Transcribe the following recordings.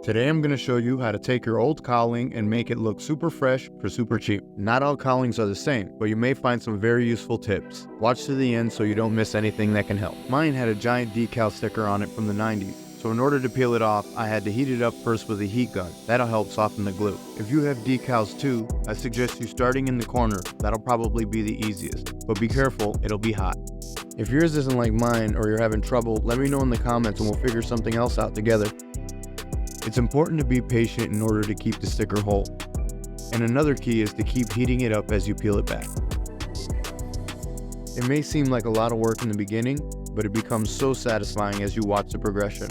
Today I'm going to show you how to take your old cowling and make it look super fresh for super cheap. Not all cowlings are the same, but you may find some very useful tips. Watch to the end so you don't miss anything that can help. Mine had a giant decal sticker on it from the 90s, so in order to peel it off, I had to heat it up first with a heat gun. That'll help soften the glue. If you have decals too, I suggest you starting in the corner. That'll probably be the easiest, but be careful, it'll be hot. If yours isn't like mine or you're having trouble, let me know in the comments and we'll figure something else out together. It's important to be patient in order to keep the sticker whole. And another key is to keep heating it up as you peel it back. It may seem like a lot of work in the beginning, but it becomes so satisfying as you watch the progression.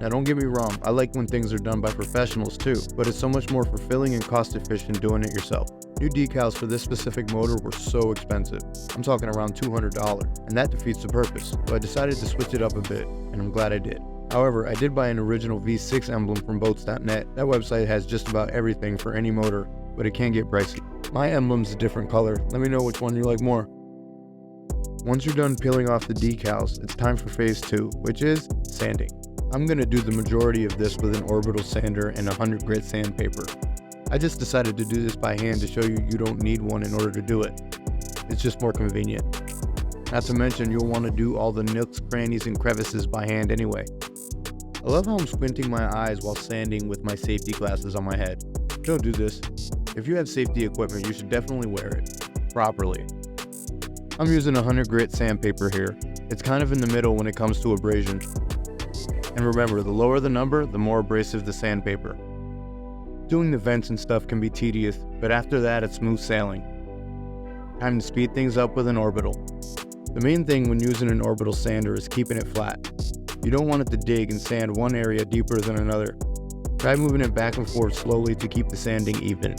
Now don't get me wrong, I like when things are done by professionals too, but it's so much more fulfilling and cost efficient doing it yourself. New decals for this specific motor were so expensive. I'm talking around $200, and that defeats the purpose. So I decided to switch it up a bit, and I'm glad I did. However, I did buy an original V6 emblem from boats.net. That website has just about everything for any motor, but it can get pricey. My emblem's a different color. Let me know which one you like more. Once you're done peeling off the decals, it's time for phase 2, which is sanding. I'm going to do the majority of this with an orbital sander and 100 grit sandpaper. I just decided to do this by hand to show you don't need one in order to do it. It's just more convenient. Not to mention, you'll want to do all the nooks, crannies, and crevices by hand anyway. I love how I'm squinting my eyes while sanding with my safety glasses on my head. Don't do this. If you have safety equipment, you should definitely wear it properly. I'm using 100 grit sandpaper here. It's kind of in the middle when it comes to abrasion. And remember, the lower the number, the more abrasive the sandpaper. Doing the vents and stuff can be tedious, but after that it's smooth sailing. Time to speed things up with an orbital. The main thing when using an orbital sander is keeping it flat. You don't want it to dig and sand one area deeper than another. Try moving it back and forth slowly to keep the sanding even.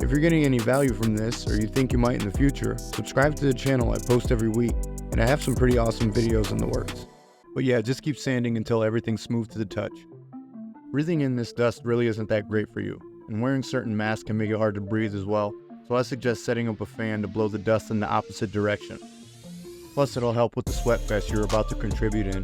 If you're getting any value from this, or you think you might in the future, subscribe to the channel. I post every week, and I have some pretty awesome videos in the works. But yeah, just keep sanding until everything's smooth to the touch. Breathing in this dust really isn't that great for you, and wearing certain masks can make it hard to breathe as well, so I suggest setting up a fan to blow the dust in the opposite direction. Plus, it'll help with the sweat fest you're about to contribute in.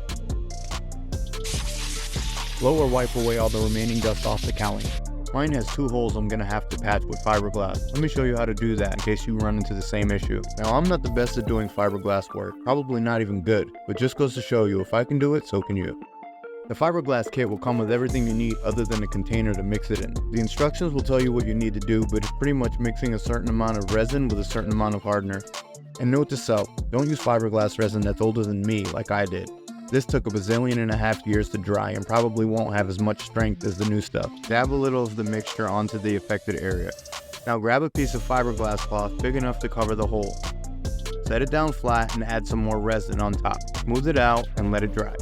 Blow or wipe away all the remaining dust off the cowling. Mine has 2 holes I'm going to have to patch with fiberglass. Let me show you how to do that in case you run into the same issue. Now, I'm not the best at doing fiberglass work, probably not even good, but just goes to show you if I can do it, so can you. The fiberglass kit will come with everything you need other than a container to mix it in. The instructions will tell you what you need to do, but it's pretty much mixing a certain amount of resin with a certain amount of hardener. And note to self, don't use fiberglass resin that's older than me like I did. This took a bazillion-and-a-half years to dry and probably won't have as much strength as the new stuff. Dab a little of the mixture onto the affected area. Now grab a piece of fiberglass cloth big enough to cover the hole. Set it down flat and add some more resin on top. Smooth it out and let it dry.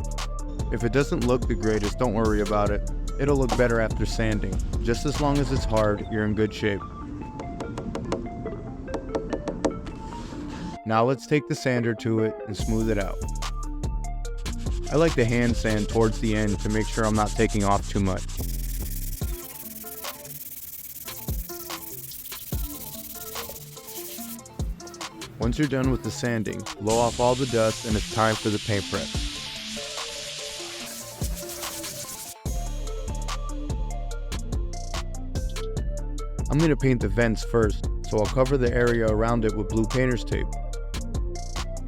If it doesn't look the greatest, don't worry about it. It'll look better after sanding. Just as long as it's hard, you're in good shape. Now let's take the sander to it and smooth it out. I like to hand sand towards the end to make sure I'm not taking off too much. Once you're done with the sanding, blow off all the dust and it's time for the paint prep. I'm going to paint the vents first, so I'll cover the area around it with blue painter's tape.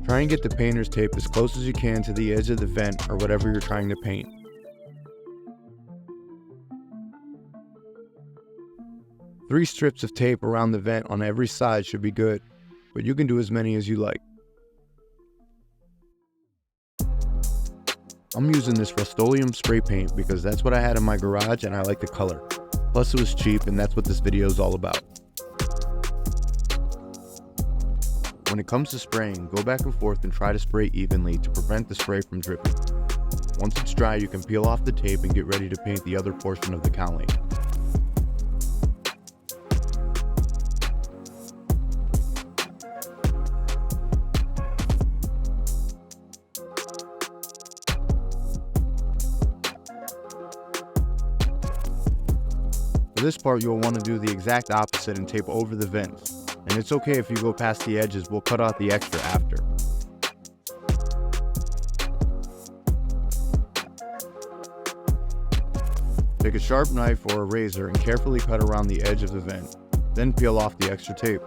Try and get the painter's tape as close as you can to the edge of the vent or whatever you're trying to paint. Three strips of tape around the vent on every side should be good, but you can do as many as you like. I'm using this Rust-Oleum spray paint because that's what I had in my garage and I like the color. Plus it was cheap and that's what this video is all about. When it comes to spraying, go back and forth and try to spray evenly to prevent the spray from dripping. Once it's dry, you can peel off the tape and get ready to paint the other portion of the cowling. For this part, you'll want to do the exact opposite and tape over the vents. And it's okay if you go past the edges, we'll cut out the extra after. Take a sharp knife or a razor and carefully cut around the edge of the vent, then peel off the extra tape.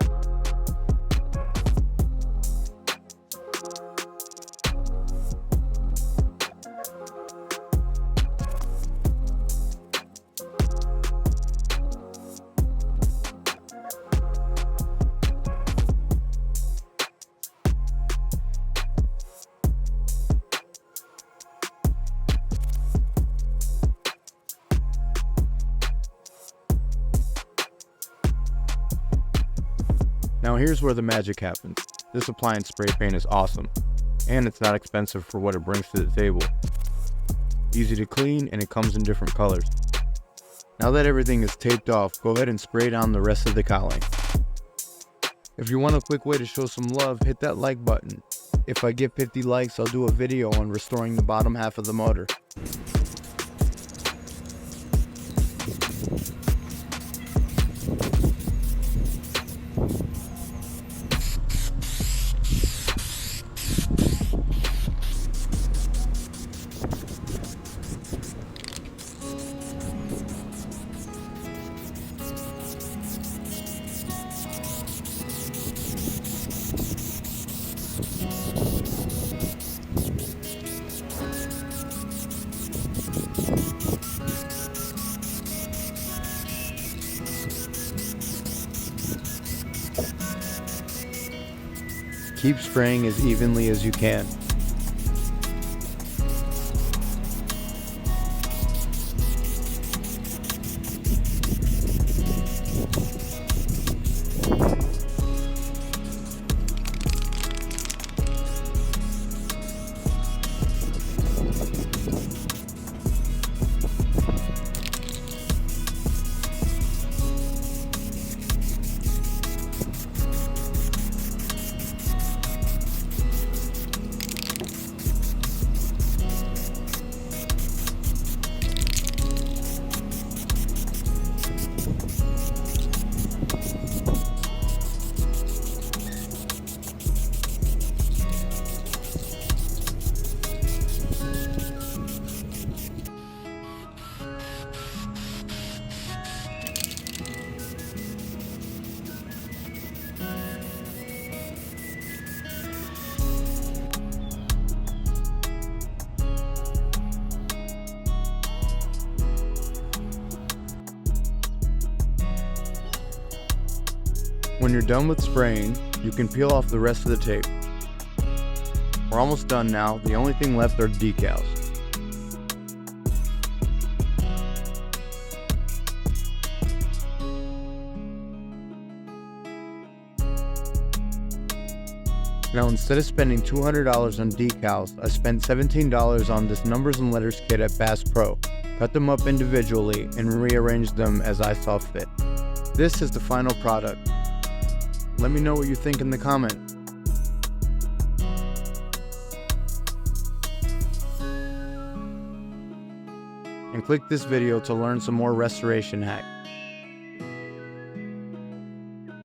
Now here's where the magic happens. This appliance spray paint is awesome, and it's not expensive for what it brings to the table. Easy to clean, and it comes in different colors. Now that everything is taped off, go ahead and spray down the rest of the cowling. If you want a quick way to show some love, hit that like button. If I get 50 likes, I'll do a video on restoring the bottom half of the motor. Keep spraying as evenly as you can. When you're done with spraying, you can peel off the rest of the tape. We're almost done now. The only thing left are decals. Now instead of spending $200 on decals, I spent $17 on this numbers and letters kit at Bass Pro. Cut them up individually and rearranged them as I saw fit. This is the final product. Let me know what you think in the comments. And click this video to learn some more restoration hacks.